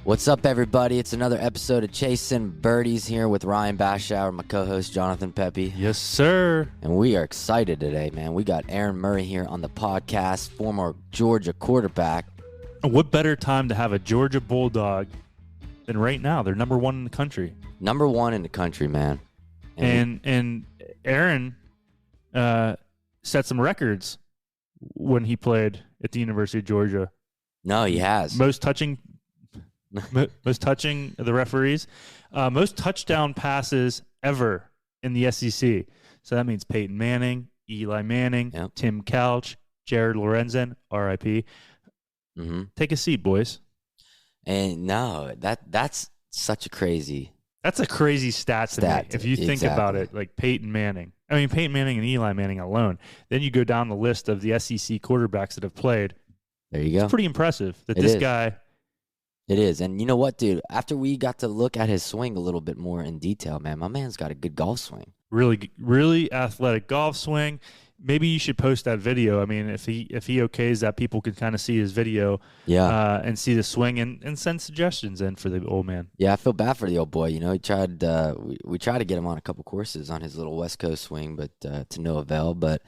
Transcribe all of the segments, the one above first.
What's up, everybody? It's another episode of Chasin Birdies here with Ryan Bashauer, my co-host Jonathan Pepe. Yes, sir. And we are excited today, man. We got Aaron Murray here on the podcast, former Georgia quarterback. What better time to have a Georgia Bulldog than right now? They're number one in the country. Number one in the country, man. And Aaron set some records when he played at the University of Georgia. No, he has. Most touching the referees, most touchdown passes ever in the SEC. So that means Peyton Manning, Eli Manning, Yep. Tim Couch, Jared Lorenzen, R.I.P. Mm-hmm. Take a seat, boys. And no, that's such a crazy. That's a crazy stat to me. If you think about it, like Peyton Manning. I mean, Peyton Manning and Eli Manning alone. Then you go down the list of the SEC quarterbacks that have played. There you go. It's pretty impressive that It this is. guy. It is. And you know what, dude? After we got to look at his swing a little bit more in detail, man, my man's got a good golf swing. Really athletic golf swing. Maybe you should post that video. I mean, if he okays that, people can kind of see his video, and see the swing and send suggestions in for the old man. Yeah, I feel bad for the old boy. You know, he tried. We tried to get him on a couple courses on his little West Coast swing, but to no avail. But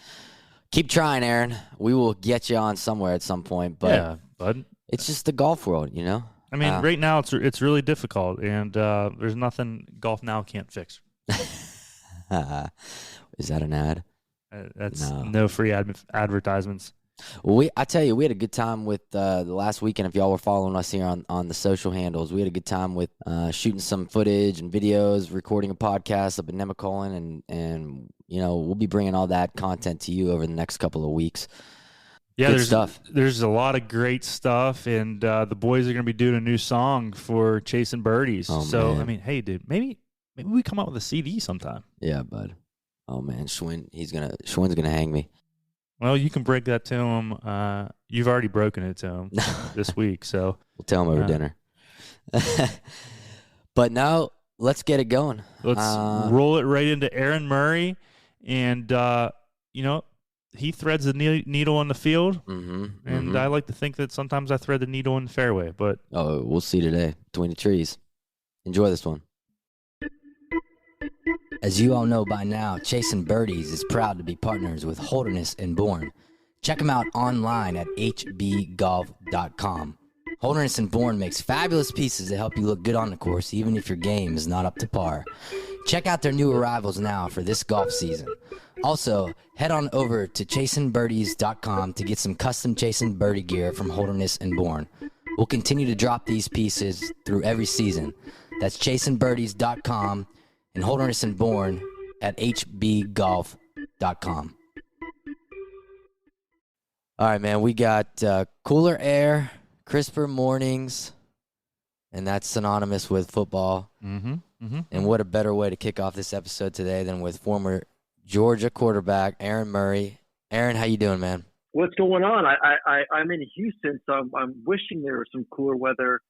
keep trying, Aaron. We will get you on somewhere at some point. But yeah, bud. It's just the golf world, you know. I mean, right now it's really difficult, and there's nothing Golf Now can't fix. Is that an ad? That's no free advertisements. Well, I tell you, we had a good time with the last weekend. If y'all were following us here on the social handles, we had a good time with shooting some footage and videos, recording a podcast up in Nemacolin, and you know, we'll be bringing all that content to you over the next couple of weeks. Yeah, Good there's a lot of great stuff, and the boys are going to be doing a new song for Chasin Birdies. Oh, so, man. I mean, hey, dude, maybe we come out with a CD sometime. Yeah, bud. Oh man, Schwinn's gonna hang me. Well, you can break that to him. You've already broken it to him this week, so We'll tell him over dinner. But now let's get it going. Let's roll it right into Aaron Murray, and you know, he threads the needle on the field, and I like to think that sometimes I thread the needle in the fairway. But we'll see today between the trees. Enjoy this one. As you all know by now, Chasin Birdies is proud to be partners with Holderness and Bourne. Check them out online at hbgolf.com. Holderness and Bourne makes fabulous pieces that help you look good on the course, even if your game is not up to par. Check out their new arrivals now for this golf season. Also, head on over to chasinbirdies.com to get some custom Chasin Birdie gear from Holderness and Bourne. We'll continue to drop these pieces through every season. That's chasinbirdies.com and Holderness and Bourne at hbgolf.com. All right, man, we got cooler air, crisper mornings, and that's synonymous with football. And what a better way to kick off this episode today than with former Georgia quarterback Aaron Murray. Aaron, how you doing, man? What's going on? I'm in Houston, so I'm wishing there was some cooler weather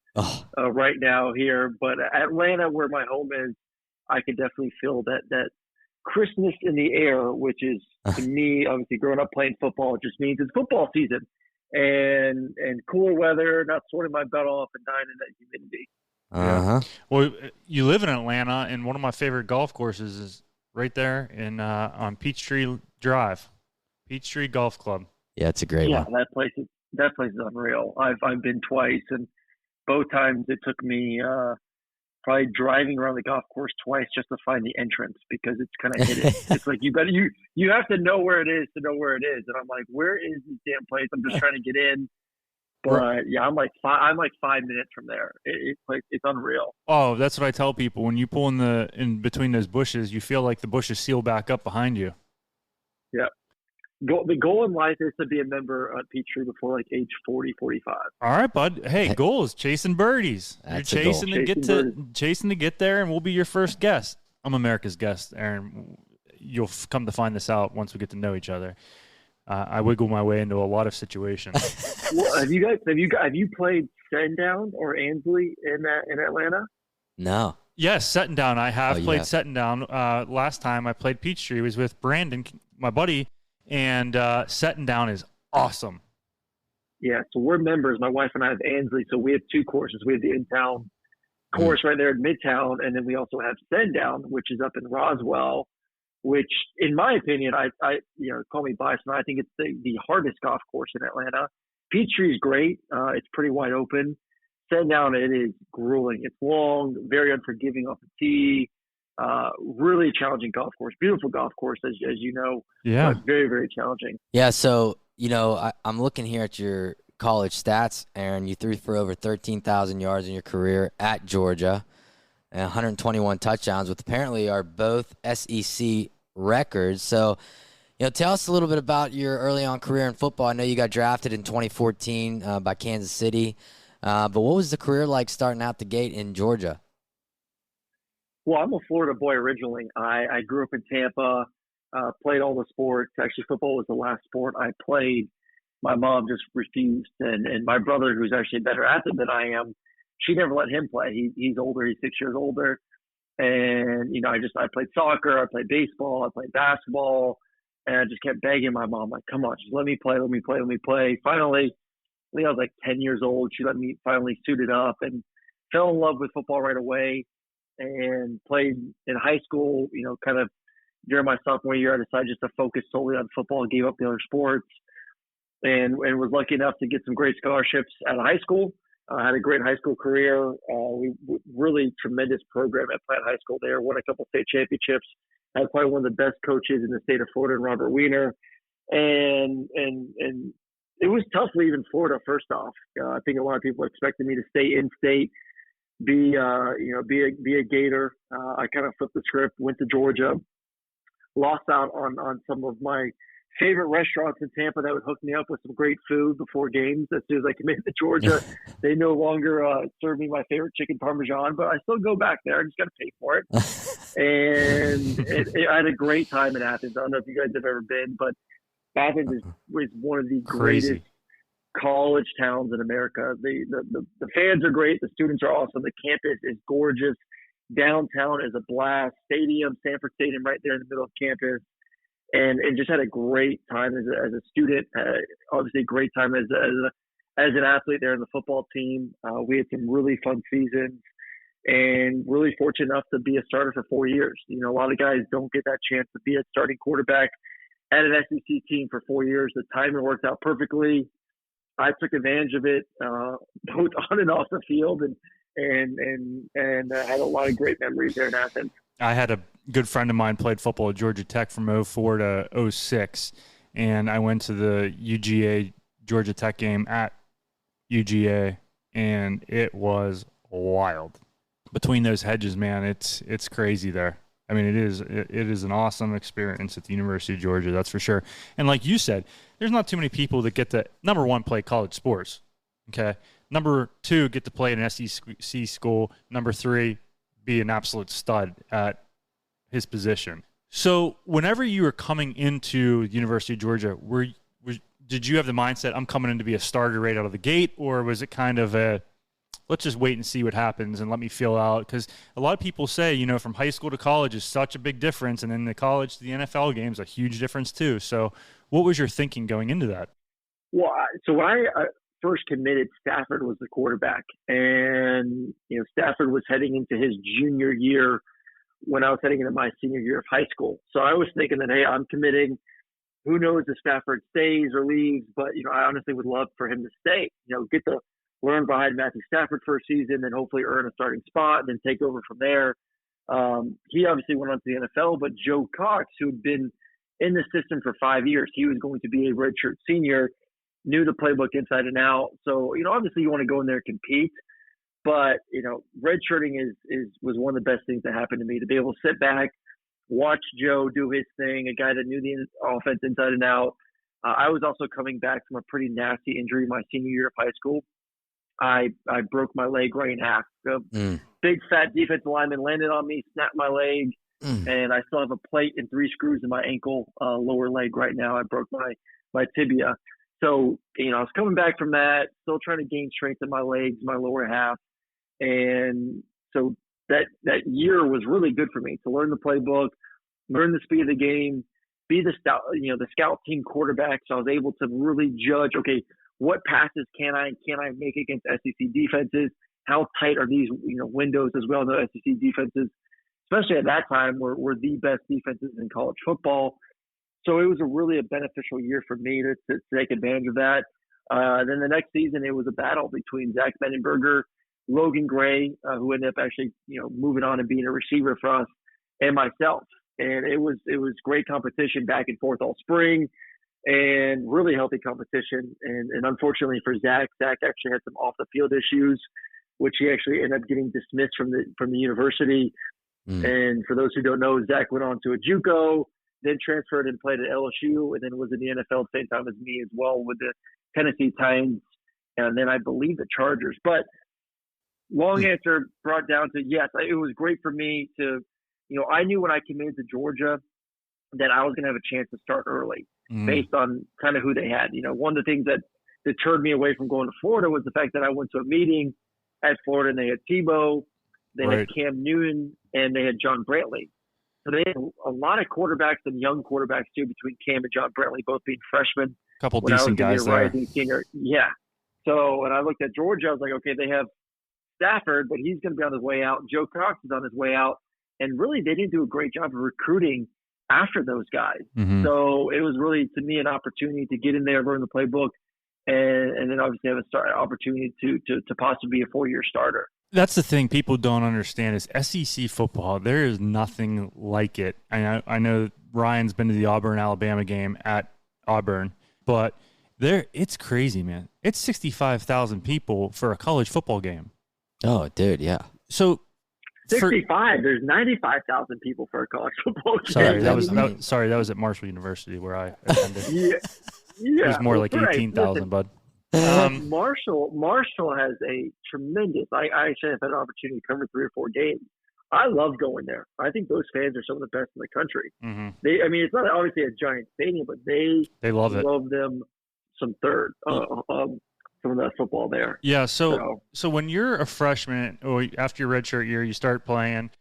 right now here. But Atlanta, where my home is, I can definitely feel that crispness in the air, which is, to me, obviously growing up playing football, it just means it's football season. And cooler weather, not sorting my butt off and dying in that humidity. Well, you live in Atlanta, and one of my favorite golf courses is right there on Peachtree Drive, Peachtree Golf Club. Yeah, it's a great one. Yeah, that place is unreal. I've been twice, and both times it took me probably driving around the golf course twice just to find the entrance because it's kind of hidden. It's like you have to know where it is to know where it is, and I'm like, where is this damn place? I'm just trying to get in. But yeah, I'm like 5 minutes from there. It's unreal. Oh, that's what I tell people. When you pull in between those bushes, you feel like the bushes seal back up behind you. Yeah. The goal in life is to be a member at Peachtree before like age 40, 45. All right, bud. Hey, goal is chasing birdies. You're chasing to get there, and we'll be your first guest. I'm America's guest, Aaron. You'll come to find this out once we get to know each other. I wiggle my way into a lot of situations. Well, have you played Sandown or Ansley in Atlanta? No. Yes, Setting Down. I have played Setting Down. Last time I played Peachtree was with Brandon, my buddy, and Setting Down is awesome. Yeah, so we're members. My wife and I have Ansley, so we have two courses. We have the in-town course right there in Midtown, and then we also have Sendown, which is up in Roswell, which, in my opinion, I call me biased, but I think it's the hardest golf course in Atlanta. Peachtree is great. It's pretty wide open. Sendown, it is grueling. It's long, very unforgiving off the tee. Really challenging golf course. Beautiful golf course, as you know. Yeah. But very, very challenging. Yeah, so, I'm looking here at your college stats, Aaron. You threw for over 13,000 yards in your career at Georgia and 121 touchdowns, which apparently are both SEC records. So, tell us a little bit about your early on career in football. I know you got drafted in 2014 by Kansas City, but what was the career like starting out the gate in Georgia? Well, I'm a Florida boy originally. I grew up in Tampa, played all the sports. Actually, football was the last sport I played. My mom just refused, and my brother, who's actually a better athlete than I am, she never let him play. He's older. He's 6 years older. And, I played soccer. I played baseball. I played basketball. And I just kept begging my mom, like, come on, just let me play. Finally, I think I was like 10 years old. She let me finally suit it up and fell in love with football right away and played in high school, kind of during my sophomore year. I decided just to focus solely on football and gave up the other sports and was lucky enough to get some great scholarships out of high school. I had a great high school career. We really tremendous program at Platt High School there. Won a couple state championships. Had probably one of the best coaches in the state of Florida, and Robert Weiner. And it was tough leaving Florida. First off, I think a lot of people expected me to stay in state, be a Gator. I kind of flipped the script, went to Georgia, lost out on some of my favorite restaurants in Tampa that would hook me up with some great food before games. As soon as I committed to Georgia, they no longer serve me my favorite chicken parmesan, but I still go back there. I just got to pay for it. And I had a great time in Athens. I don't know if you guys have ever been, but Athens is one of the greatest college towns in America. The fans are great. The students are awesome. The campus is gorgeous. Downtown is a blast. Sanford Stadium right there in the middle of campus. And just had a great time as a student. Obviously, a great time as an athlete there in the football team. We had some really fun seasons, and really fortunate enough to be a starter for 4 years. A lot of guys don't get that chance to be a starting quarterback at an SEC team for 4 years. The timing worked out perfectly. I took advantage of it, both on and off the field, and had a lot of great memories there in Athens. I had a good friend of mine played football at Georgia Tech from 04 to 06, and I went to the UGA Georgia Tech game at UGA, and it was wild. Between those hedges, man, it's crazy there. I mean, it is an awesome experience at the University of Georgia, that's for sure. And like you said, there's not too many people that get to, number one, play college sports, okay? Number two, get to play at an SEC school. Number three, be an absolute stud at his position. So whenever you were coming into the University of Georgia, did you have the mindset, I'm coming in to be a starter right out of the gate, or was it kind of a, let's just wait and see what happens and let me feel out? Because a lot of people say, from high school to college is such a big difference, and then the college to the NFL game is a huge difference too. So what was your thinking going into that? Well, so when I first committed, Stafford was the quarterback, and Stafford was heading into his junior year when I was heading into my senior year of high school. So I was thinking that, hey, I'm committing. Who knows if Stafford stays or leaves? But I honestly would love for him to stay. Get to learn behind Matthew Stafford for a season, then hopefully earn a starting spot, and then take over from there. He obviously went on to the NFL, but Joe Cox, who had been in the system for 5 years, he was going to be a redshirt senior. Knew the playbook inside and out. So, obviously you want to go in there and compete, but, redshirting was one of the best things that happened to me, to be able to sit back, watch Joe do his thing, a guy that knew the offense inside and out. I was also coming back from a pretty nasty injury my senior year of high school. I broke my leg right in half. Big fat defensive lineman landed on me, snapped my leg, and I still have a plate and 3 screws in my ankle, lower leg right now. I broke my tibia. So, I was coming back from that, still trying to gain strength in my legs, my lower half. And so that year was really good for me to learn the playbook, learn the speed of the game, be the scout team quarterback. So I was able to really judge, okay, what passes can I make against SEC defenses? How tight are these windows as well? The SEC defenses, especially at that time, were the best defenses in college football. So it was really a beneficial year for me to take advantage of that. Then the next season, it was a battle between Zach Benenberger, Logan Gray, who ended up actually moving on and being a receiver for us, and myself. And it was great competition back and forth all spring, and really healthy competition. And unfortunately for Zach actually had some off the field issues, which he actually ended up getting dismissed from the university. And for those who don't know, Zach went on to a JUCO, then transferred and played at LSU, and then was in the NFL at the same time as me as well with the Tennessee Titans, and then I believe the Chargers. But long answer brought down to yes, it was great for me to, I knew when I committed to Georgia that I was going to have a chance to start early based on kind of who they had. One of the things that deterred me away from going to Florida was the fact that I went to a meeting at Florida and they had Tebow, they had Cam Newton, and they had John Brantley. So they had a lot of quarterbacks and young quarterbacks too, between Cam and John Brantley, both being freshmen. Couple decent guys there. Senior. Yeah. So when I looked at Georgia, I was like, okay, they have Stafford, but he's going to be on his way out. Joe Cox is on his way out. And really, they didn't do a great job of recruiting after those guys. So it was really, to me, an opportunity to get in there, learn the playbook, and then obviously have opportunity to possibly be a 4-year starter. That's the thing people don't understand is SEC football. There is nothing like it. I know Ryan's been to the Auburn-Alabama game at Auburn, but it's crazy, man. It's 65,000 people for a college football game. Oh, dude, yeah. So 65. There's 95,000 people for a college football game. Sorry, that was at Marshall University where I attended. Yeah. It was more like 18,000, bud. Marshall has a tremendous. I actually have had an opportunity to cover 3 or 4 games. I love going there. I think those fans are some of the best in the country. It's not obviously a giant stadium, but they love it. Love them some third. Some of that football there. Yeah. So when you're a freshman or after your redshirt year, you start playing.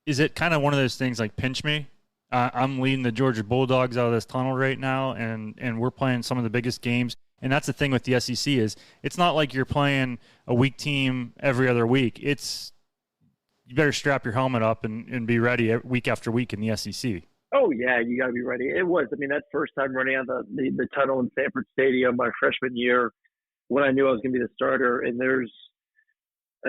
Is it kind of one of those things like pinch me? I'm leading the Georgia Bulldogs out of this tunnel right now, and we're playing some of the biggest games. And that's the thing with the SEC is it's not like you're playing a weak team every other week. You better strap your helmet up and be ready week after week in the SEC. Oh, yeah, you got to be ready. It was. That first time running out the tunnel in Sanford Stadium my freshman year when I knew I was going to be the starter, and I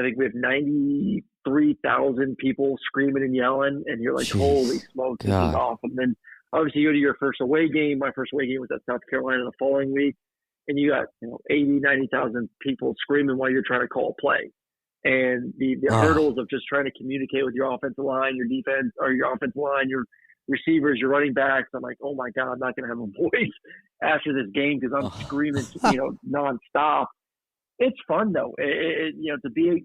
think we have 93,000 people screaming and yelling, and you're like, holy smokes, this is awesome. And then obviously you go to your first away game. My first away game was at South Carolina the following week, and you got 90,000 people screaming while you're trying to call a play. And the hurdles of just trying to communicate with your offensive line, your defense, or your offensive line, your receivers, your running backs. I'm like, oh my God, I'm not going to have a voice after this game because I'm screaming, nonstop. It's fun though. To be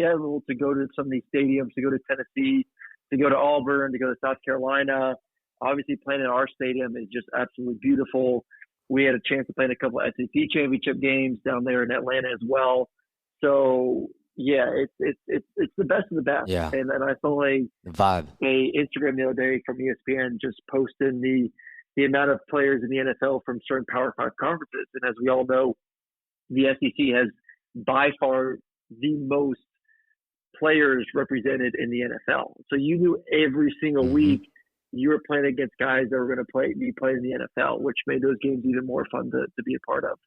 able to go to some of these stadiums, to go to Tennessee, to go to Auburn, to go to South Carolina. Obviously, playing in our stadium is just absolutely beautiful. We had a chance to play in a couple of SEC championship games down there in Atlanta as well. So yeah, it's the best of the best. Yeah. And I saw a Instagram the other day from ESPN just posting the amount of players in the NFL from certain Power 5 conferences. And as we all know, the SEC has by far the most players represented in the NFL. So you knew every single week you were playing against guys that were going to be playing in the NFL, which made those games even more fun to be a part of.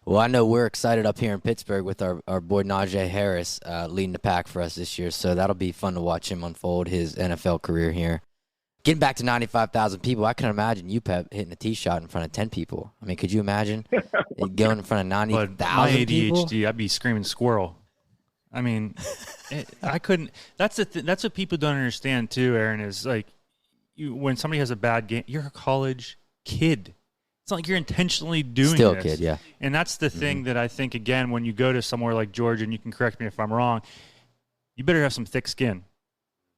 Well, I know we're excited up here in Pittsburgh with our boy Najee Harris leading the pack for us this year, so that'll be fun to watch him unfold his NFL career here. Getting back to 95,000 people, I can imagine you, Pep, hitting a tee shot in front of 10 people. Could you imagine going in front of 90,000 people? My ADHD, I'd be screaming squirrel. I couldn't. That's what people don't understand too, Aaron, is like when somebody has a bad game, you're a college kid. It's not like you're intentionally doing Still this. Still a kid, yeah. And that's the thing that I think, again, when you go to somewhere like Georgia, and you can correct me if I'm wrong, you better have some thick skin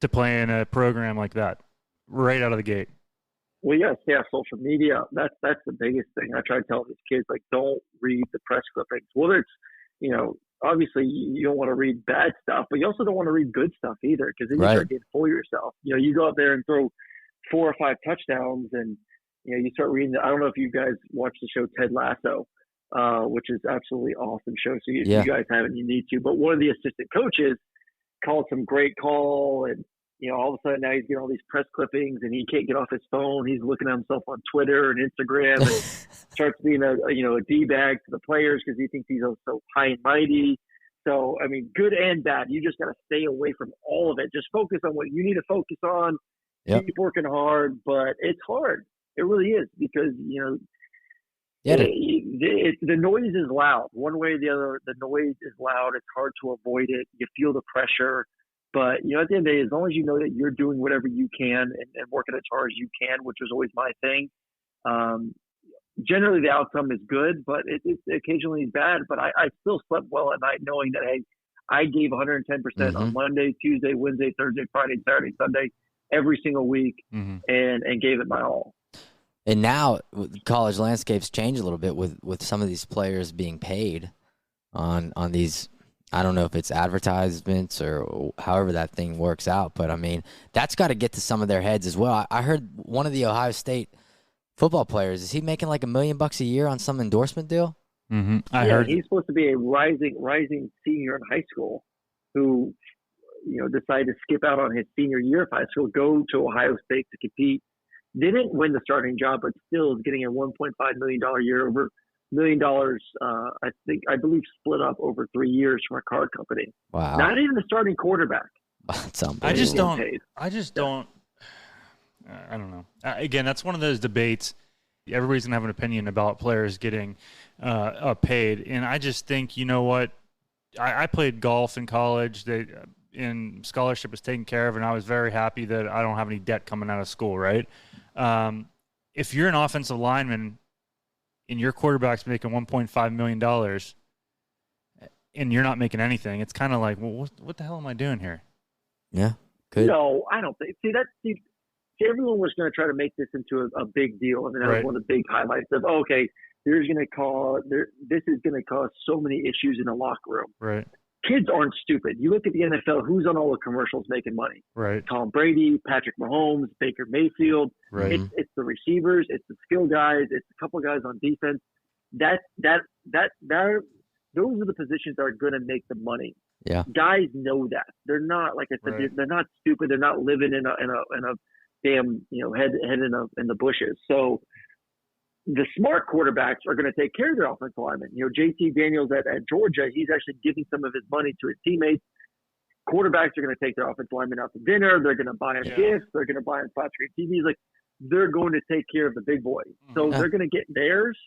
to play in a program like that right out of the gate. Well, you got to stay off social media. That's the biggest thing. I try to tell these kids, don't read the press clippings. Well, it's, obviously you don't want to read bad stuff, but you also don't want to read good stuff either because then you start getting full of yourself. You go out there and throw 4 or 5 touchdowns and, you start reading. I don't know if you guys watch the show Ted Lasso, which is absolutely awesome show. So you guys haven't, you need to. But one of the assistant coaches called some great call, and all of a sudden now he's getting all these press clippings, and he can't get off his phone. He's looking at himself on Twitter and Instagram, and starts being a D-bag to the players because he thinks he's so high and mighty. So I mean, good and bad. You just got to stay away from all of it. Just focus on what you need to focus on. Yep. Keep working hard, but it's hard. It really is, because the noise is loud. One way or the other, the noise is loud. It's hard to avoid it. You feel the pressure. But, at the end of the day, as long as you know that you're doing whatever you can and working as hard as you can, which is always my thing, generally the outcome is good, but it occasionally is bad. But I still slept well at night knowing that, hey, I gave 110% on Monday, Tuesday, Wednesday, Thursday, Friday, Saturday, Sunday, every single week, and gave it my all. And now college landscapes change a little bit with some of these players being paid on these. I don't know if it's advertisements or however that thing works out, but I mean, that's got to get to some of their heads as well. I heard one of the Ohio State football players, is he making like $1 million a year on some endorsement deal? I heard he's supposed to be a rising senior in high school who, decided to skip out on his senior year of high school, go to Ohio State to compete. Didn't win the starting job, but still is getting a $1.5 million a year, over $1 million. I believe split up over 3 years from a card company. Wow! Not even the starting quarterback. That's unbelievable. I don't know. Again, that's one of those debates. Everybody's gonna have an opinion about players getting paid, and I just think, you know what? I played golf in college. And scholarship was taken care of, and I was very happy that I don't have any debt coming out of school, right? If you're an offensive lineman and your quarterback's making $1.5 million and you're not making anything, it's kind of like, well, what the hell am I doing here? Yeah, good. No, I don't think. See, everyone was going to try to make this into a big deal. I mean, that was one of the big highlights of, this is going to cause so many issues in the locker room. Right. Kids aren't stupid. You look at the NFL, who's on all the commercials making money? Right. Tom Brady, Patrick Mahomes, Baker Mayfield. Right. It's the receivers, it's the skill guys, it's a couple guys on defense. Those are the positions that are going to make the money. Yeah. Guys know that. They're not, like I said, they're not stupid. They're not living in a damn head in the bushes. So the smart quarterbacks are going to take care of their offensive linemen. JT Daniels at Georgia, he's actually giving some of his money to his teammates. Quarterbacks are going to take their offensive linemen out to dinner. They're going to buy them gifts. They're going to buy them flat screen TVs. Like, they're going to take care of the big boys. So they're going to get theirs.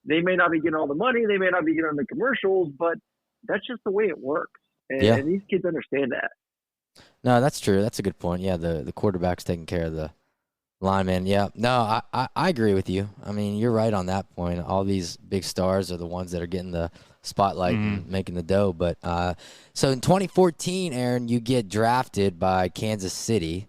They may not be getting all the money. They may not be getting on the commercials, but that's just the way it works. And these kids understand that. No, that's true. That's a good point. Yeah, the quarterback's taking care of the lineman. Yeah. No, I agree with you. I mean, you're right on that point. All these big stars are the ones that are getting the spotlight and making the dough. But so in 2014, Aaron, you get drafted by Kansas City.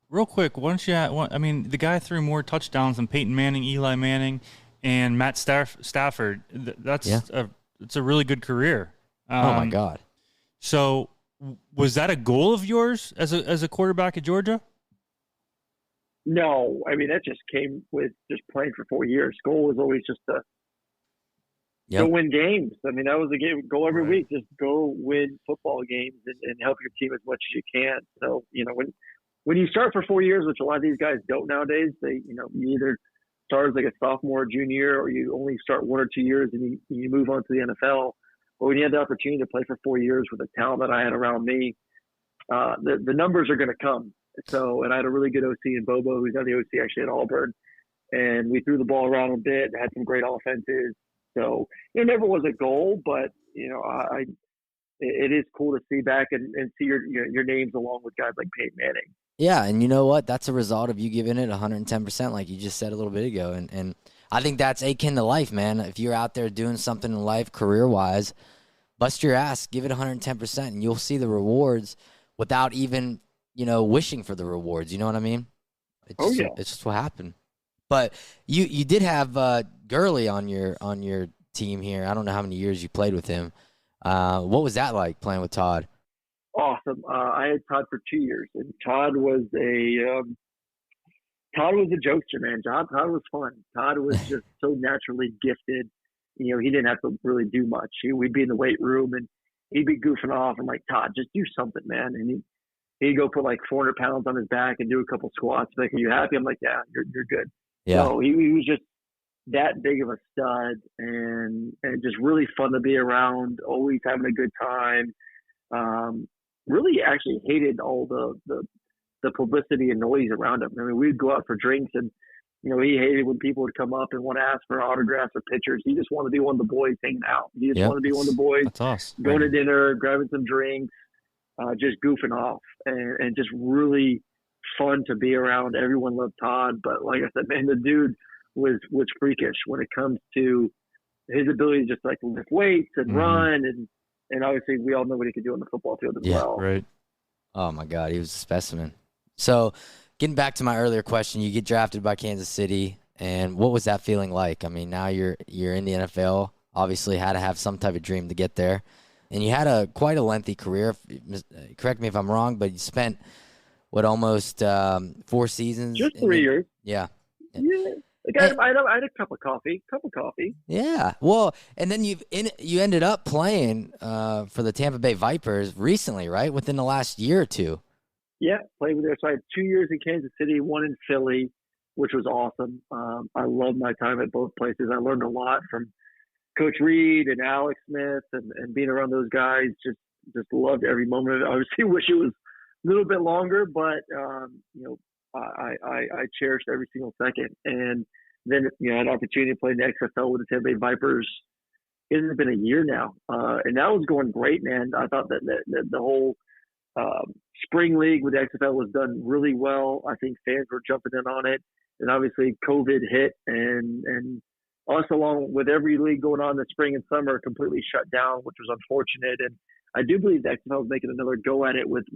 Real quick, the guy threw more touchdowns than Peyton Manning, Eli Manning, and Matt Stafford. It's a really good career. Oh my God. So was that a goal of yours as a quarterback at Georgia? No, I mean, that just came with just playing for 4 years. Goal was always just to go win games. I mean, that was the goal every week. Just go win football games and help your team as much as you can. So, when you start for 4 years, which a lot of these guys don't nowadays, you either start as like a sophomore or junior, or you only start 1 or 2 years and you move on to the NFL. But when you have the opportunity to play for 4 years with the talent that I had around me, the numbers are going to come. So, and I had a really good OC in Bobo, who's now the OC actually at Auburn. And we threw the ball around a bit, had some great offenses. So it never was a goal, but, it is cool to see back and see your names along with guys like Peyton Manning. Yeah, and you know what? That's a result of you giving it 110%, like you just said a little bit ago. And I think that's akin to life, man. If you're out there doing something in life career-wise, bust your ass, give it 110%, and you'll see the rewards without even – wishing for the rewards. You know what I mean? It's just what happened. But you did have Gurley on your team here. I don't know how many years you played with him. What was that like playing with Todd? Awesome. I had Todd for 2 years, and Todd was a jokester, man. Todd was fun. Todd was just so naturally gifted. he didn't have to really do much. We'd be in the weight room and he'd be goofing off. I'm like, Todd, just do something, man. And he'd go put like 400 pounds on his back and do a couple squats. Like, are you happy? I'm like, yeah, you're good. Yeah. So he was just that big of a stud and just really fun to be around, always having a good time. Really actually hated all the publicity and noise around him. I mean, we'd go out for drinks and, he hated when people would come up and want to ask for autographs or pictures. He just wanted to be one of the boys hanging out. He just wanted to be one of the boys. That's awesome. Going to dinner, grabbing some drinks, just goofing off and just really fun to be around. Everyone loved Todd, but like I said, man, the dude was freakish when it comes to his ability to just like lift weights and run and obviously we all know what he could do on the football field as well. Right. Oh my God, he was a specimen. So, getting back to my earlier question, you get drafted by Kansas City, and what was that feeling like? I mean, now you're in the NFL. Obviously, had to have some type of dream to get there, and you had quite a lengthy career. Correct me if I'm wrong, but you spent almost 4 seasons? Just 3 years. Yeah. Yeah. I had a cup of coffee. Yeah. Well, and then you ended up playing for the Tampa Bay Vipers recently, right? Within the last year or two. Yeah, played with there. So I had 2 years in Kansas City, 1 in Philly, which was awesome. I loved my time at both places. I learned a lot from Coach Reed and Alex Smith and being around those guys. Just loved every moment of it. I obviously wish it was a little bit longer, but I cherished every single second. And then I had an opportunity to play in the XFL with the Tampa Bay Vipers. It has been a year now, and that was going great, man. I thought that the whole spring league with the XFL was done really well. I think fans were jumping in on it, and obviously COVID hit, and us along with every league going on in the spring and summer completely shut down, which was unfortunate. And I do believe the XFL is making another go at it with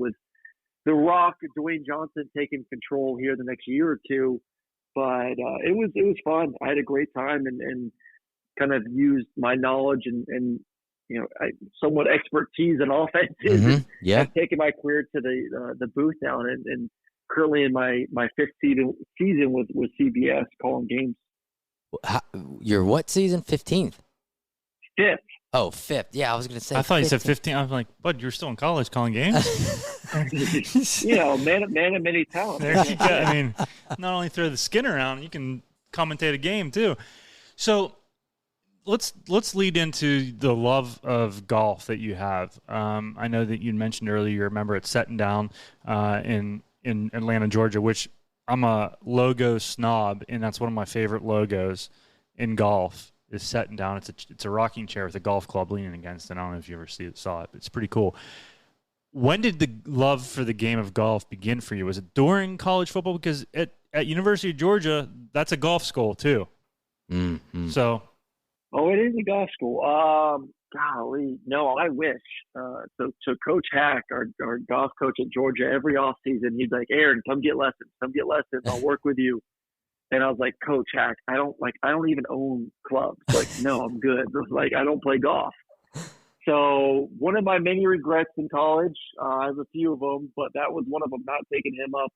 The Rock, Dwayne Johnson taking control here the next year or two. But it was fun. I had a great time and kind of used my knowledge and somewhat expertise in offenses. Yeah. I've taken my career to the booth now and currently in my fifth season with CBS calling games. Your what season? 15th? Fifth. Oh, fifth. Yeah, I was going to say I thought 15. you said 15. I was like, bud, you're still in college calling games? Man of many talents. There you go. I mean, not only throw the skin around, you can commentate a game too. So let's lead into the love of golf that you have. I know that you mentioned earlier you're a member at Setting Down in Atlanta, Georgia, which I'm a logo snob, and that's one of my favorite logos in golf. Is Setting Down. It's a rocking chair with a golf club leaning against it. I don't know if you ever saw it, but it's pretty cool. When did the love for the game of golf begin for you? Was it during college football? Because at University of Georgia, that's a golf school too. Mm-hmm. So, it is a golf school. Golly, no, I wish. So Coach Hack, our golf coach at Georgia, every off season, he's like, Aaron, come get lessons. I'll work with you. And I was like, Coach Hack, I don't even own clubs. Like, no, I'm good. Like, I don't play golf. So one of my many regrets in college, I have a few of them, but that was one of them, not taking him up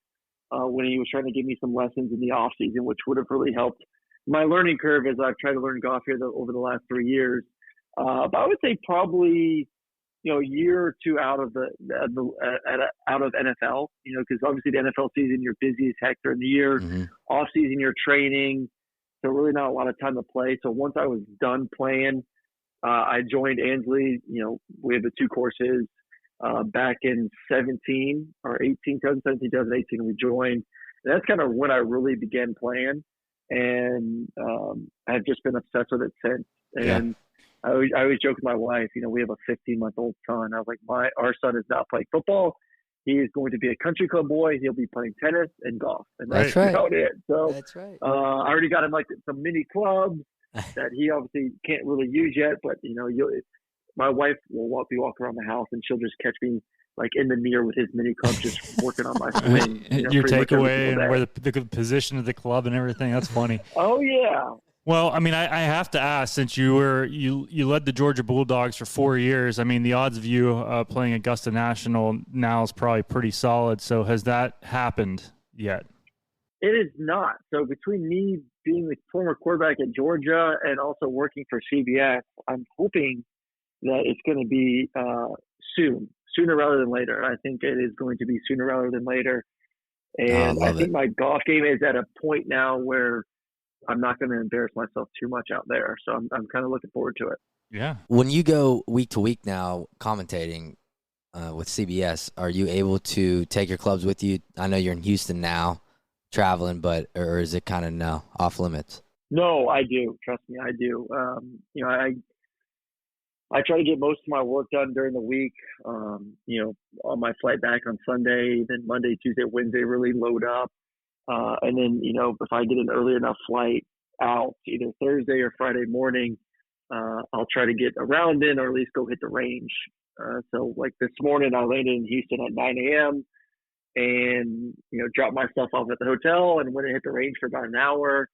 when he was trying to give me some lessons in the off season, which would have really helped my learning curve as I've tried to learn golf here over the last 3 years. But I would say probably, a year or two out of out of NFL, because obviously the NFL season, you're busy as heck during the year. Mm-hmm. Off season, you're training. So really not a lot of time to play. So once I was done playing, I joined Ansley. We have the 2 courses back in 2017, 2018, we joined. And that's kind of when I really began playing. And I've just been obsessed with it since. And I always joke with my wife, we have a 15-month-old son. I was like, our son is not playing football. He is going to be a country club boy. He'll be playing tennis and golf. And that's right. about it. So That's right. I already got him like some mini clubs that he obviously can't really use yet. But, my wife will be walking around the house and she'll just catch me like in the mirror with his mini club, just working on my swing. Your takeaway and where the position of the club and everything. That's funny. Oh, yeah. Well, I mean, I have to ask, since you led the Georgia Bulldogs for 4 years, I mean, the odds of you playing Augusta National now is probably pretty solid. So has that happened yet? It is not. So between me being the former quarterback at Georgia and also working for CBS, I'm hoping that it's going to be sooner rather than later. I think it is going to be sooner rather than later. And I think my golf game is at a point now where I'm not going to embarrass myself too much out there. So I'm kind of looking forward to it. Yeah. When you go week to week now commentating with CBS, are you able to take your clubs with you? I know you're in Houston now traveling, or is it kind of no, off limits? No, I do. Trust me, I do. I try to get most of my work done during the week. On my flight back on Sunday, then Monday, Tuesday, Wednesday, really load up. And then, if I get an early enough flight out, either Thursday or Friday morning, I'll try to get around in or at least go hit the range. So like this morning, I landed in Houston at 9 a.m. and, dropped myself off at the hotel and went and hit the range for about an hour.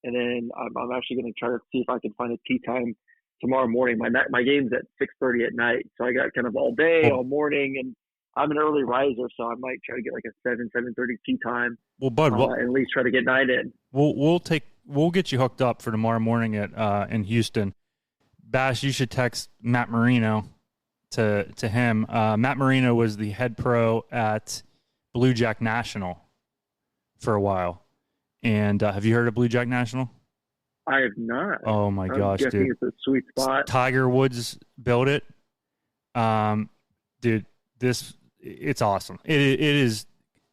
And then I'm actually going to try to see if I can find a tee time tomorrow morning. My game's at 6:30 at night. So I got kind of all day, all morning, and I'm an early riser, so I might try to get like a 7:30 tee time. Well, Bud, and at least try to get 9 in. We'll get you hooked up for tomorrow morning in Houston. Bash, you should text Matt Marino to him. Matt Marino was the head pro at Blue Jack National for a while. And have you heard of Blue Jack National? I have not. Oh my gosh, dude! It's a sweet spot. Tiger Woods built it. Dude, it's awesome. It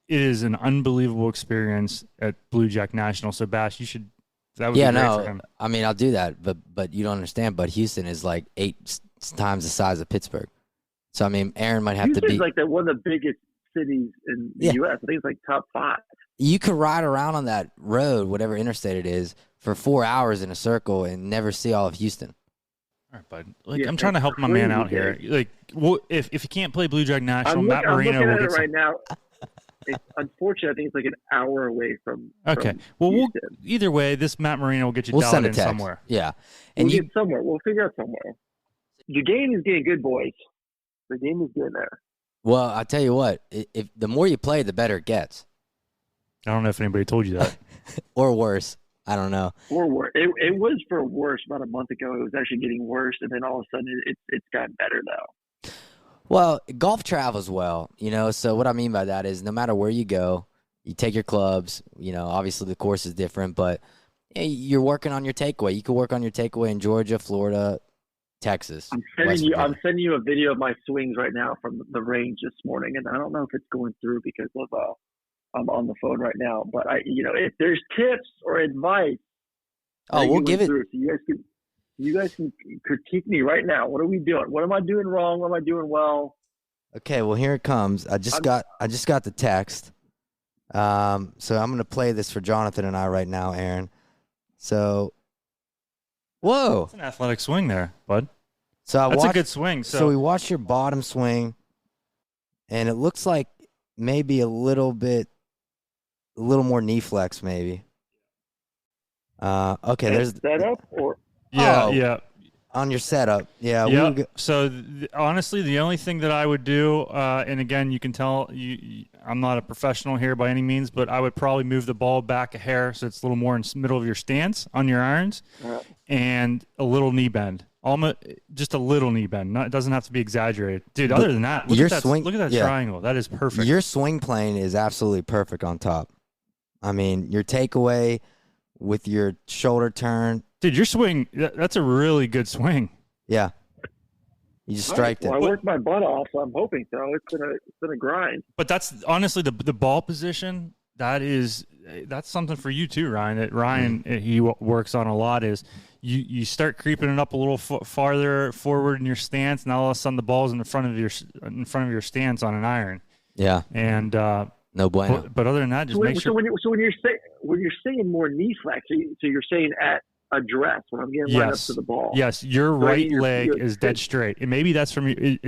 is an unbelievable experience at Blue Jack National. So Bash, you should. That would be great for him. I mean, I'll do that, but you don't understand. But Houston is like 8 times the size of Pittsburgh. So I mean, Aaron might have to be like one of the biggest cities in the U.S. I think it's like top 5. You could ride around on that road, whatever interstate it is, for 4 hours in a circle and never see all of Houston. All right, bud. I'm trying to help my man out here. If you can't play Blue Jack National, Matt Marino will get right now. Unfortunately, I think it's like an hour away from. Okay. Well, either way, this Matt Marino will get you dialed in somewhere. Yeah, and we'll get somewhere. We'll figure out somewhere. The game is getting good, boys. The game is getting there. Well, I tell you what, if the more you play, the better it gets. I don't know if anybody told you that. Or worse. I don't know. Or worse. It was for worse about a month ago. It was actually getting worse, and then all of a sudden it's gotten better now. Well, golf travels well, so what I mean by that is no matter where you go, you take your clubs, obviously the course is different, but you're working on your takeaway. You can work on your takeaway in Georgia, Florida, Texas. I'm sending you a video of my swings right now from the range this morning, and I don't know if it's going through because of I'm on the phone right now. But if there's tips or advice, we'll give it. So you guys can critique me right now. What are we doing? What am I doing wrong? What am I doing well? Okay, well here it comes. I just got the text. So I'm going to play this for Jonathan and I right now, Aaron. So, whoa, that's an athletic swing there, bud. So that's a good swing. So we watched your bottom swing, and it looks like maybe a little more knee flex, maybe. Okay, there's setup or yeah. On your setup, yeah. Yeah. So honestly, the only thing that I would do, and again, you can tell I'm not a professional here by any means, but I would probably move the ball back a hair so it's a little more in the middle of your stance on your irons, and a little knee bend. Almost just a little knee bend. It doesn't have to be exaggerated, dude. Other than that, look at that triangle. That is perfect. Your swing plane is absolutely perfect on top. I mean, your takeaway with your shoulder turn. Dude, your swing, that's a really good swing. Yeah. You just striked it. I worked my butt off, so I'm hoping so. It's been a grind. But that's honestly the ball position, that's something for you too, Ryan. That Ryan he works on a lot is you start creeping it up a little farther forward in your stance, and all of a sudden the ball's in front of your stance on an iron. Yeah. And no bueno. But other than that, just make sure. So when you're saying more knee flex, so you're saying at address when I'm getting right up to the ball. Yes, your right leg is dead straight, and maybe that's from you.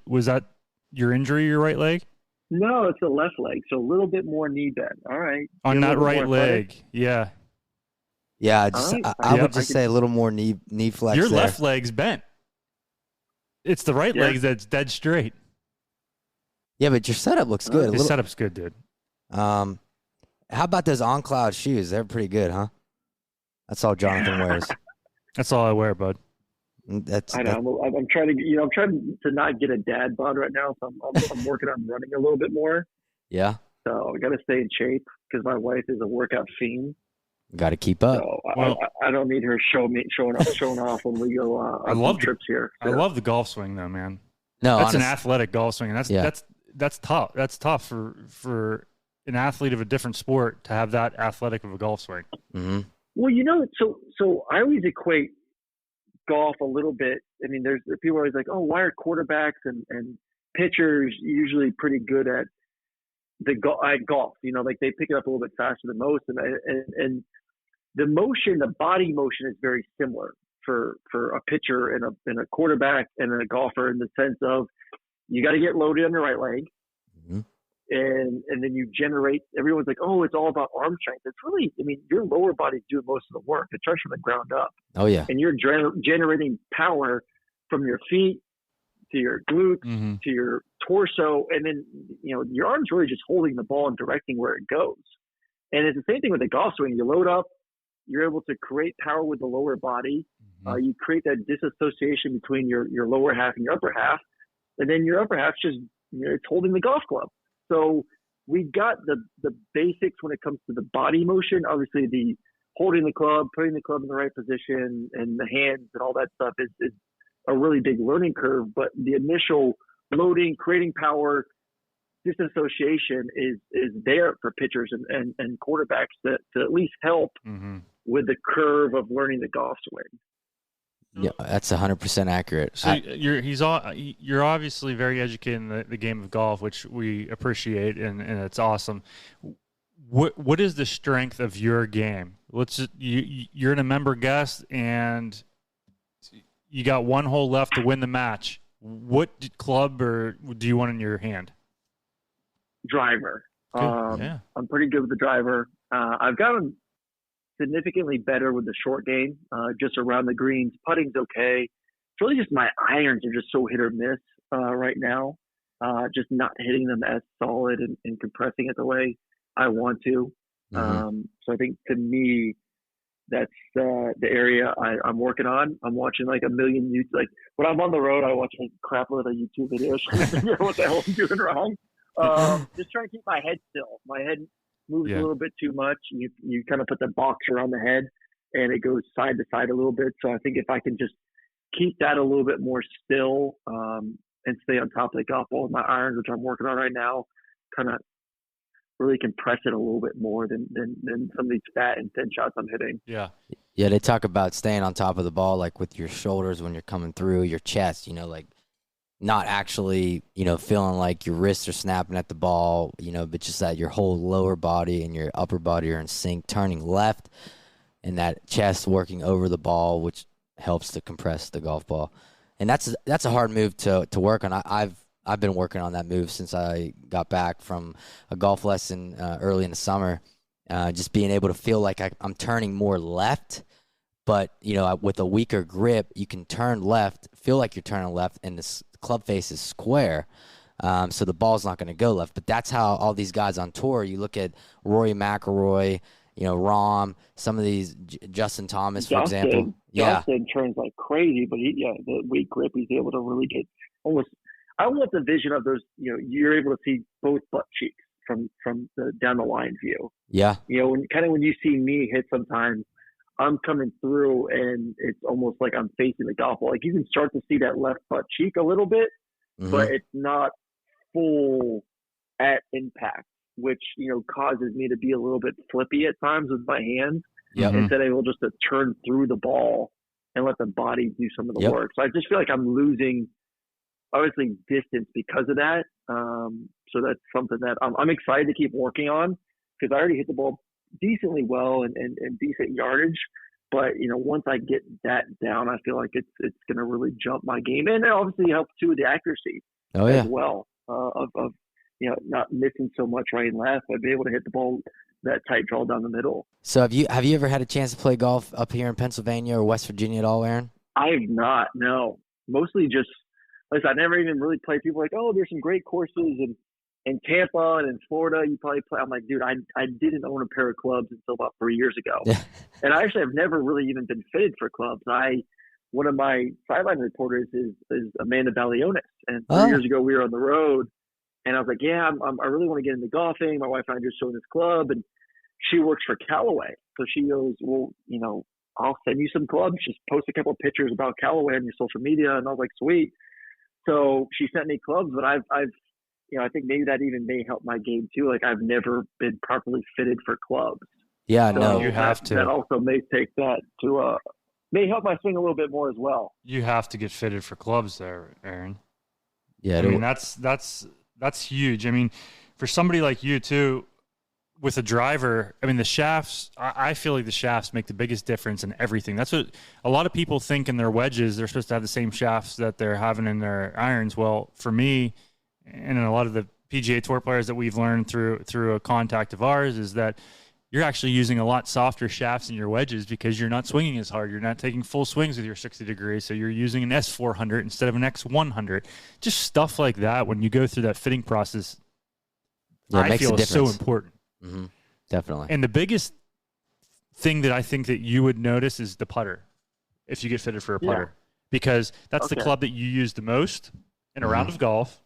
Was that your injury? Your right leg? No, it's the left leg, so a little bit more knee bend. All right. On that right leg, yeah. Yeah, I would just say a little more knee flex. Your left leg's bent. It's the right leg that's dead straight. Yeah, but your setup looks good. Your setup's good, dude. How about those On Cloud shoes? They're pretty good, huh? That's all Jonathan wears. That's all I wear, bud. I know. I'm trying to, I'm trying to not get a dad bod right now, so I'm working on running a little bit more. Yeah. So I got to stay in shape because my wife is a workout fiend. Got to keep up. So I don't need her showing off when we go on trips here. So. I love the golf swing, though, man. No, that's an athletic golf swing, and that's tough. That's tough for an athlete of a different sport to have that athletic of a golf swing. Mm-hmm. Well, so I always equate golf a little bit. I mean, there's people are always like, oh, why are quarterbacks and pitchers usually pretty good at golf? Like they pick it up a little bit faster than most, and the motion, the body motion is very similar for a pitcher and a quarterback and a golfer in the sense of you got to get loaded on the right leg. Mm-hmm. And then you generate, everyone's like, oh, it's all about arm strength. It's really, I mean, your lower body's doing most of the work. It starts from the ground up. Oh, yeah. And you're generating power from your feet to your glutes to your torso. And then, your arm's really just holding the ball and directing where it goes. And it's the same thing with the golf swing. You load up, you're able to create power with the lower body. You create that disassociation between your lower half and your upper half. And then your upper half's just, it's holding the golf club. So we've got the basics when it comes to the body motion. Obviously, the holding the club, putting the club in the right position, and the hands and all that stuff is a really big learning curve. But the initial loading, creating power, disassociation is there for pitchers and quarterbacks to at least help with the curve of learning the golf swing. Yeah, that's 100% accurate. So you're obviously very educated in the game of golf, which we appreciate, and it's awesome. What is the strength of your game? You're a member guest, and you got one hole left to win the match. What club or do you want in your hand? Driver. Yeah. I'm pretty good with the driver. I've gotten significantly better with the short game, just around the greens. Putting's okay. It's really just my irons are just so hit or miss right now. Just not hitting them as solid and compressing it the way I want to. So I think to me, that's the area I'm working on. I'm watching like a million YouTube. Like when I'm on the road, I watch like crap load of YouTube videos trying to figure out what the hell I'm doing wrong. Just trying to keep my head still. My head moves a little bit too much. You kind of put the box around the head and it goes side to side a little bit. So I think if I can just keep that a little bit more still and stay on top of the golf ball with my irons, which I'm working on right now, kind of really compress it a little bit more than some of these fat and thin shots I'm hitting. Yeah. Yeah, they talk about staying on top of the ball, like with your shoulders when you're coming through, your chest, like not actually, feeling like your wrists are snapping at the ball, but just that your whole lower body and your upper body are in sync, turning left, and that chest working over the ball, which helps to compress the golf ball. And that's a hard move to work on. I've been working on that move since I got back from a golf lesson early in the summer. Just being able to feel like I'm turning more left, but with a weaker grip, you can turn left, feel like you're turning left, and the club face is square, so the ball's not going to go left. But that's how all these guys on tour. You look at Rory McIlroy, Rahm, some of these Justin Thomas, for example. Justin turns like crazy, but the weak grip, he's able to really get almost. I want the vision of those. You're able to see both butt cheeks from the down the line view. Yeah. When you see me hit sometimes, I'm coming through and it's almost like I'm facing the golf ball. Like you can start to see that left butt cheek a little bit, but it's not full at impact, which, causes me to be a little bit flippy at times with my hands instead of able just to turn through the ball and let the body do some of the work. So I just feel like I'm losing obviously distance because of that. So that's something that I'm excited to keep working on because I already hit the ball decently well and decent yardage, but once I get that down, I feel like it's going to really jump my game, and it obviously helps too with the accuracy as well of not missing so much right and left. I'd be able to hit the ball that tight draw down the middle. So have you ever had a chance to play golf up here in Pennsylvania or West Virginia at all, Aaron? I have not. No, mostly just. I never even really played. People are like, oh, there's some great courses, and in Tampa and in Florida, you probably play. I'm like, dude, I didn't own a pair of clubs until about 3 years ago. And I actually have never really even been fitted for clubs. One of my sideline reporters is Amanda Balionis. And 3 years ago, we were on the road. And I was like, yeah, I really want to get into golfing. My wife and I just joined this club. And she works for Callaway. So she goes, well, I'll send you some clubs. Just post a couple of pictures about Callaway on your social media. And I was like, sweet. So she sent me clubs, but I've I think maybe that even may help my game too. Like I've never been properly fitted for clubs. Yeah, so no, you have to. That also may take that to may help my swing a little bit more as well. You have to get fitted for clubs there, Aaron. Yeah, I mean that's huge. I mean, for somebody like you too, with a driver, I mean the shafts. I feel like the shafts make the biggest difference in everything. That's what a lot of people think in their wedges. They're supposed to have the same shafts that they're having in their irons. Well, for me, and a lot of the PGA Tour players that we've learned through a contact of ours is that you're actually using a lot softer shafts in your wedges because you're not swinging as hard. You're not taking full swings with your 60 degrees, so you're using an S400 instead of an X100. Just stuff like that when you go through that fitting process, I feel is so important. Mm-hmm. Definitely. And the biggest thing that I think that you would notice is the putter if you get fitted for a putter because that's the club that you use the most in a round of golf.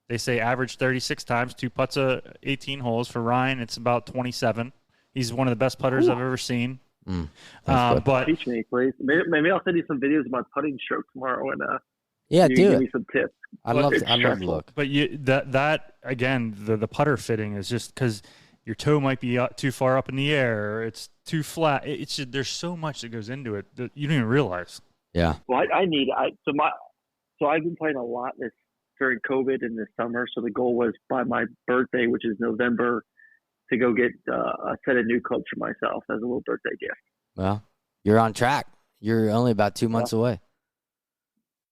They say average 36 times, 2 putts 18 holes. For Ryan, it's about 27. He's one of the best putters I've ever seen. But teach me, please. Maybe I'll send you some videos of my putting stroke tomorrow, and give me some tips. I love the look. But that again, the putter fitting is just because your toe might be too far up in the air, or it's too flat. It's just, there's so much that goes into it that you don't even realize. Yeah. Well, so I've been playing a lot during COVID in the summer. So the goal was by my birthday, which is November, to go get a set of new clubs for myself as a little birthday gift. Well, you're on track. You're only about 2 months away.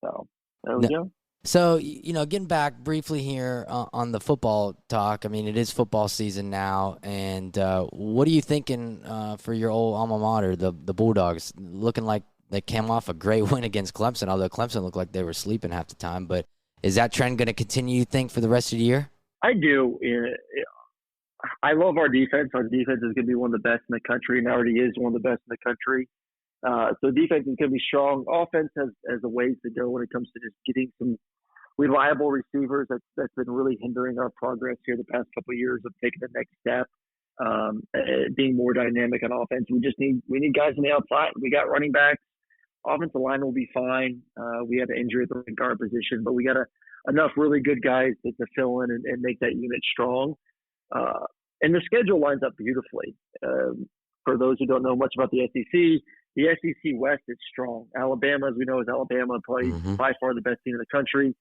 So there we go. So, getting back briefly here on the football talk, I mean, it is football season now. And what are you thinking for your old alma mater, the Bulldogs, looking like they came off a great win against Clemson, although Clemson looked like they were sleeping half the time. But is that trend going to continue, you think, for the rest of the year? I do. I love our defense. Our defense is going to be one of the best in the country, and already is one of the best in the country. So defense is going to be strong. Offense has a ways to go when it comes to just getting some reliable receivers. That's been really hindering our progress here the past couple of years of taking the next step, being more dynamic on offense. We need guys on the outside. We got running backs. Offensive line will be fine. We had an injury at the right guard position, but we got enough really good guys to fill in and make that unit strong. And the schedule lines up beautifully. For those who don't know much about the SEC West is strong. Alabama, as we know, is Alabama, probably by far the best team in the country.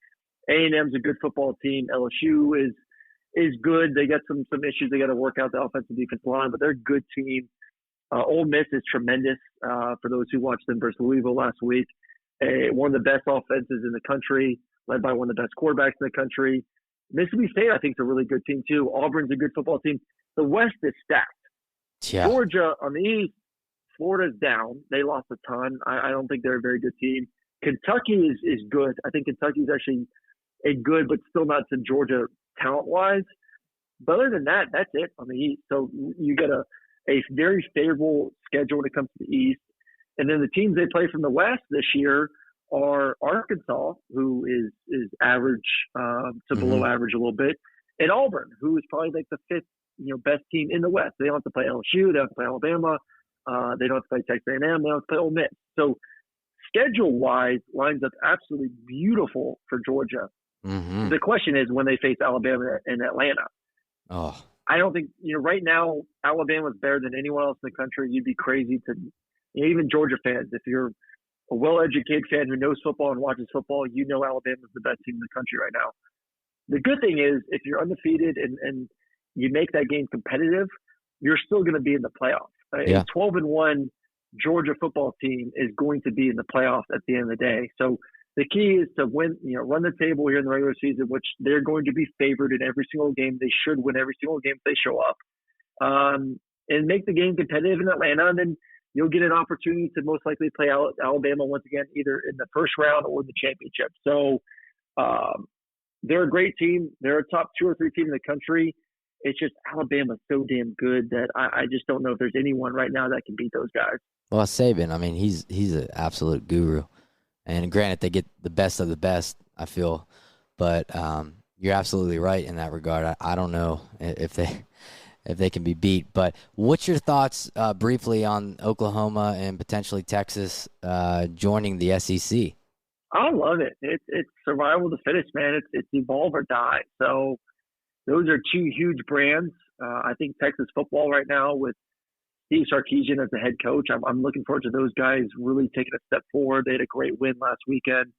A&M's a good football team. LSU is good. They got some issues. They got to work out the offensive defensive line, but they're a good team. Ole Miss is tremendous for those who watched them versus Louisville last week. One of the best offenses in the country, led by one of the best quarterbacks in the country. Mississippi State, I think, is a really good team, too. Auburn's a good football team. The West is stacked. Yeah. Georgia on the East, Florida's down. They lost a ton. I don't think they're a very good team. Kentucky is good. I think Kentucky's actually a good, but still not to Georgia talent-wise. But other than that, that's it on the East. So you got a very favorable schedule when it comes to the East. And then the teams they play from the West this year are Arkansas, who is average to below average a little bit, and Auburn, who is probably like the fifth best team in the West. They don't have to play LSU, they don't have to play Alabama, they don't have to play Texas A&M, they don't have to play Ole Miss. So schedule-wise, lines up absolutely beautiful for Georgia. The question is when they face Alabama and Atlanta. Oh, I don't think right now Alabama's better than anyone else in the country. You'd be crazy to even Georgia fans. If you're a well-educated fan who knows football and watches football, Alabama's the best team in the country right now. The good thing is if you're undefeated and you make that game competitive, you're still going to be in the playoffs. A 12-1 Georgia football team is going to be in the playoffs at the end of the day. So the key is to win, run the table here in the regular season, which they're going to be favored in every single game. They should win every single game if they show up, and make the game competitive in Atlanta. And then you'll get an opportunity to most likely play Alabama once again, either in the first round or the championship. So they're a great team. They're a top 2 or 3 team in the country. It's just Alabama's so damn good that I just don't know if there's anyone right now that can beat those guys. Well, Saban, I mean, he's an absolute guru. And granted, they get the best of the best, I feel. But you're absolutely right in that regard. I don't know if they can be beat. But what's your thoughts briefly on Oklahoma and potentially Texas joining the SEC? I love it. It's survival of the fittest, man. It's evolve or die. So those are 2 huge brands. I think Texas football right now with Steve Sarkisian as the head coach, I'm looking forward to those guys really taking a step forward. They had a great win last weekend.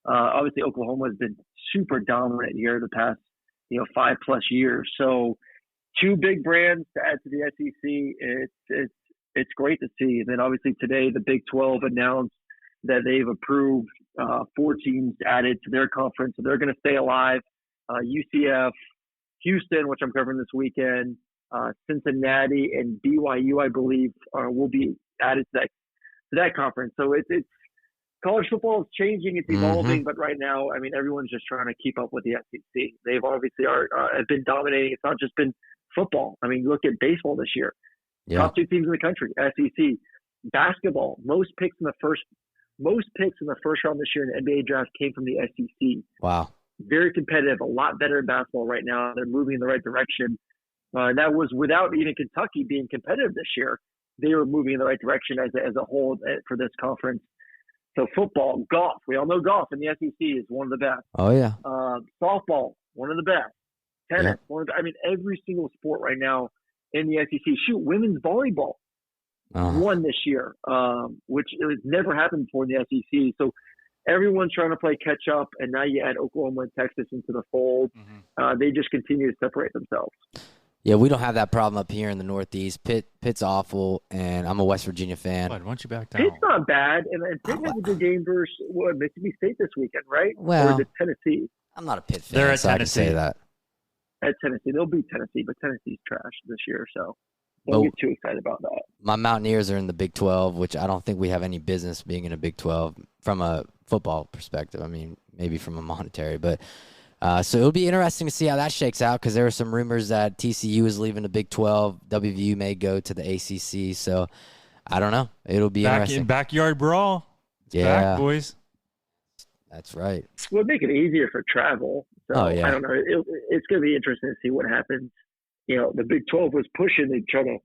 Obviously, Oklahoma has been super dominant here the past 5+ years. So 2 big brands to add to the SEC. It's great to see. And then obviously today the Big 12 announced that they've approved 4 teams added to their conference, so they're going to stay alive. UCF, Houston, which I'm covering this weekend, Cincinnati, and BYU, I believe, will be added to that conference. So it's college football is changing, it's evolving, but right now, I mean, everyone's just trying to keep up with the SEC. They've obviously have been dominating. It's not just been football. I mean, look at baseball this year. Yeah. Top 2 teams in the country, SEC. Basketball, most picks in the first round this year in the NBA draft came from the SEC. Wow. Very competitive, a lot better in basketball right now. They're moving in the right direction. That was without even Kentucky being competitive this year. They were moving in the right direction as a whole for this conference. So football, golf. We all know golf in the SEC is one of the best. Oh, yeah. Softball, one of the best. Tennis, every single sport right now in the SEC. Shoot, women's volleyball won this year, which it was never happened before in the SEC. So everyone's trying to play catch up, and now you add Oklahoma and Texas into the fold. They just continue to separate themselves. Yeah, we don't have that problem up here in the Northeast. Pitt's awful, and I'm a West Virginia fan. Why don't you back down? Pitt's not bad, and Pitt has a good game versus Mississippi State this weekend, right? Well, or is it Tennessee? I'm not a Pitt fan, They're at so Tennessee. I can say that. At Tennessee. They'll beat Tennessee, but Tennessee's trash this year, so don't get too excited about that. My Mountaineers are in the Big 12, which I don't think we have any business being in a Big 12 from a football perspective. I mean, maybe from a monetary, but so it'll be interesting to see how that shakes out because there are some rumors that TCU is leaving the Big 12. WVU may go to the ACC, so I don't know. It'll be interesting. Backyard brawl. It's back, boys. That's right. It would make it easier for travel. So I don't know. It's going to be interesting to see what happens. The Big 12 was pushing to try to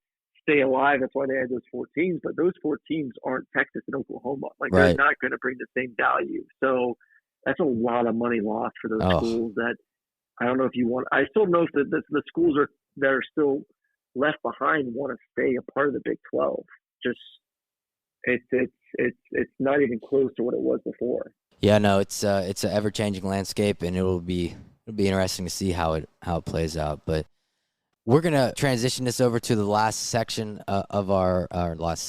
stay alive. That's why they had those 4 teams. But those 4 teams aren't Texas and Oklahoma. They're not going to bring the same value. So that's a lot of money lost for those schools that I don't know if you want. I still know if the schools that are still left behind want to stay a part of the Big 12. Just it's not even close to what it was before. Yeah, no, it's an ever-changing landscape, and it'll be interesting to see how it plays out. But we're gonna transition this over to the last section of our last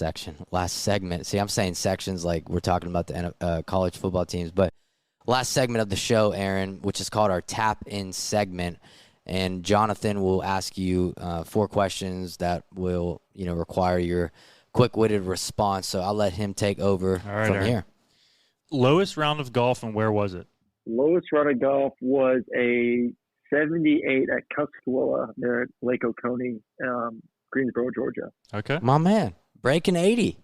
segment. See, I'm saying sections like we're talking about the college football teams, but last segment of the show, Aaron, which is called our Tap In segment, and Jonathan will ask you 4 questions that will require your quick-witted response. So I'll let him take over from here. Lowest round of golf, and where was it? Lowest round of golf was a 78 at Tuscaloosa there at Lake Oconee, Greensboro, Georgia. Okay. My man, breaking 80.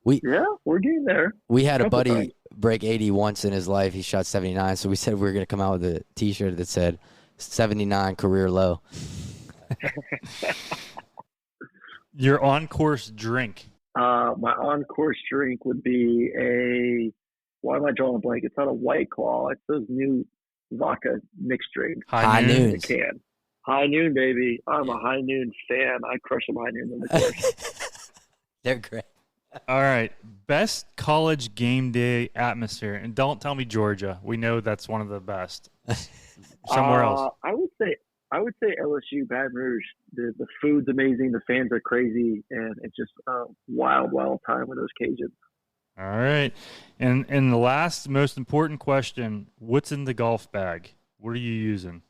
We're getting there. We had a buddy break 80 once in his life. He shot 79, so we said we were going to come out with a T-shirt that said 79 career low. Your on-course drink. My on-course drink would be why am I drawing a blank? It's not a White Claw. It's those new vodka mixed drinks. High Noon. High Noon, baby. I'm a High Noon fan. I crush them High Noon in the course. They're great. All right. Best college game day atmosphere. And don't tell me Georgia. We know that's one of the best. Somewhere else. I would say LSU, Baton Rouge. The food's amazing. The fans are crazy. And it's just a wild, wild time with those Cajuns. All right. And the last most important question, what's in the golf bag? What are you using?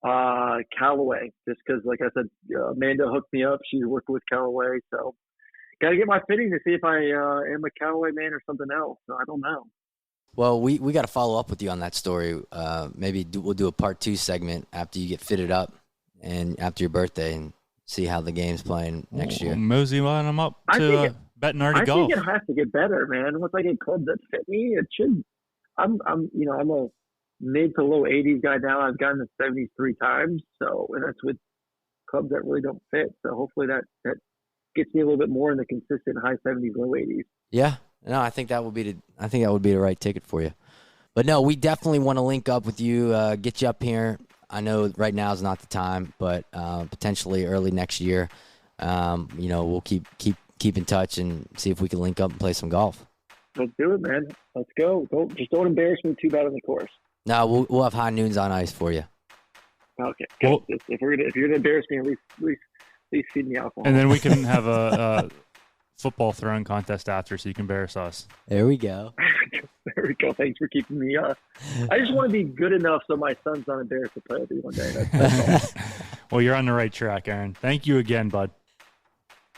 Callaway. Just because, like I said, Amanda hooked me up. She's working with Callaway. So got to get my fitting to see if I am a Callaway man or something else. So I don't know. Well, we got to follow up with you on that story. Maybe we'll do a part 2 segment after you get fitted up and after your birthday and see how the game's playing next year. Mosey line them up to Bettinardi Golf. I think it has to get better, man. Once I get clubs that fit me, it should. I'm a mid to low 80s guy now. I've gotten to 70s 3 times, and that's with clubs that really don't fit. So hopefully that gets me a little bit more in the consistent high 70s, low 80s. Yeah. No, I think that would be the right ticket for you. But no, we definitely want to link up with you, get you up here. I know right now is not the time, but potentially early next year, we'll keep in touch and see if we can link up and play some golf. Let's do it, man. Let's go. Don't embarrass me too bad on the course. No, we'll have high noons on ice for you. Okay. Well, if you're gonna embarrass me, at least feed me alcohol. And then we can have a football throwing contest after, so you can embarrass us. There we go. There we go. Thanks for keeping me up. I just want to be good enough so my son's not embarrassed to play with me one day. That's all. Well, you're on the right track, Aaron. Thank you again, bud.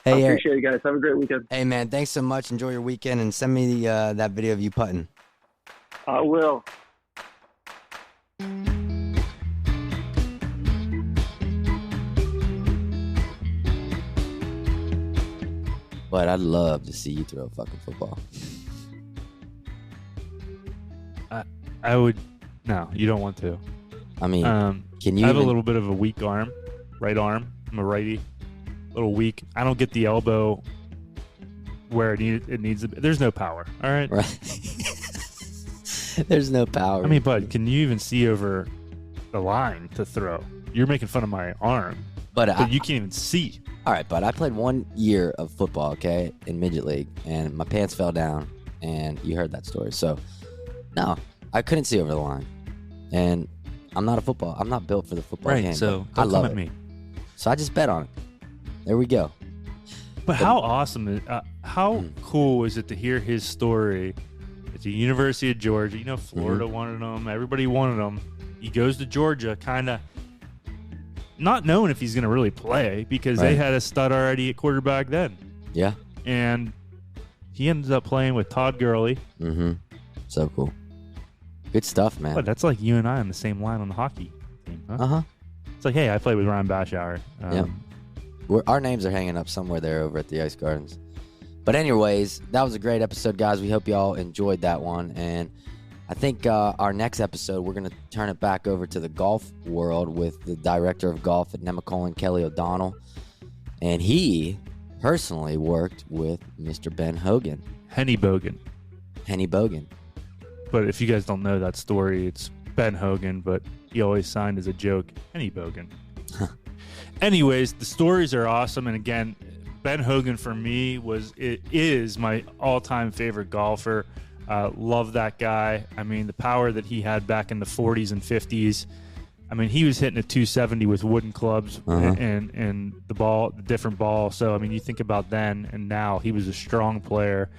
Hey, I appreciate it, guys. Have a great weekend. Hey, man, thanks so much. Enjoy your weekend, and send me that video of you putting. I will. But I'd love to see you throw fucking football. I would. No, you don't want to. I mean, can you? I have a little bit of a weak arm, right arm. I'm a righty, a little weak. I don't get the elbow where it needs. There's no power. All right. There's no power. I mean, bud, can you even see over the line to throw? You're making fun of my arm, but you can't even see. All right, bud. I played 1 year of football, okay, in midget league, and my pants fell down, and you heard that story. So, no, I couldn't see over the line, and I'm not built for the football game. Right, so I love it. Me. So I just bet on it. There we go. But how awesome how cool is it to hear his story at the University of Georgia? You know, Florida wanted him. Everybody wanted him. He goes to Georgia kind of not knowing if he's going to really play because they had a stud already at quarterback then. Yeah. And he ends up playing with Todd Gurley. Mm-hmm. So cool. Good stuff, man. But that's like you and I on the same line on the hockey team. Huh? Uh-huh. It's like, hey, I played with Ryan Bashauer. Yeah. Our names are hanging up somewhere there over at the Ice Gardens. But anyways, that was a great episode, guys. We hope y'all enjoyed that one. And I think our next episode, we're going to turn it back over to the golf world with the director of golf at Nemacolin, Kelly O'Donnell. And he personally worked with Mr. Ben Hogan. Henny Bogan. But if you guys don't know that story, it's Ben Hogan, but he always signed as a joke, Henny Bogan. Anyways, the stories are awesome. And again, Ben Hogan for me is my all-time favorite golfer. Love that guy. I mean, the power that he had back in the 40s and 50s. I mean, he was hitting a 270 with wooden clubs and the different ball. So, I mean, you think about then and now, he was a strong player.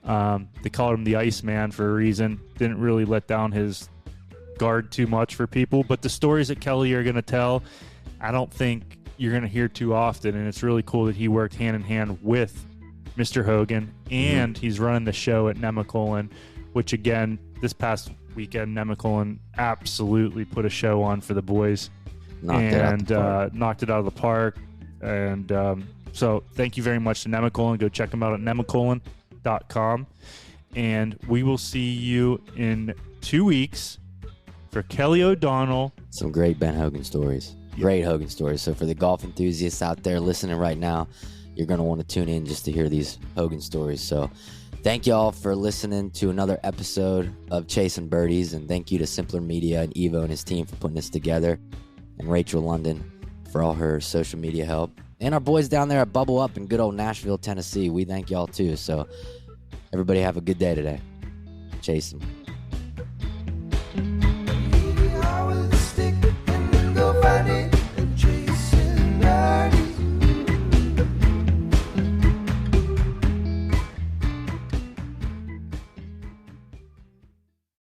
They called him the Iceman for a reason. Didn't really let down his guard too much for people. But the stories that Kelly are going to tell, I don't think you're going to hear too often. And it's really cool that he worked hand in hand with Mr. Hogan, and he's running the show at Nemacolin, which again, this past weekend, Nemacolin absolutely put a show on for the boys knocked it out of the park. And so thank you very much to Nemacolin. Go check them out at nemacolin.com. And we will see you in 2 weeks for Kelly O'Donnell. Some great Ben Hogan stories. Great Hogan stories. So for the golf enthusiasts out there listening right now, you're going to want to tune in just to hear these Hogan stories. So thank y'all for listening to another episode of Chasin Birdies. And thank you to Simpler Media and Evo and his team for putting this together. And Rachel London for all her social media help. And our boys down there at Bubble Up in good old Nashville, Tennessee. We thank y'all too. So everybody have a good day today. Chasin.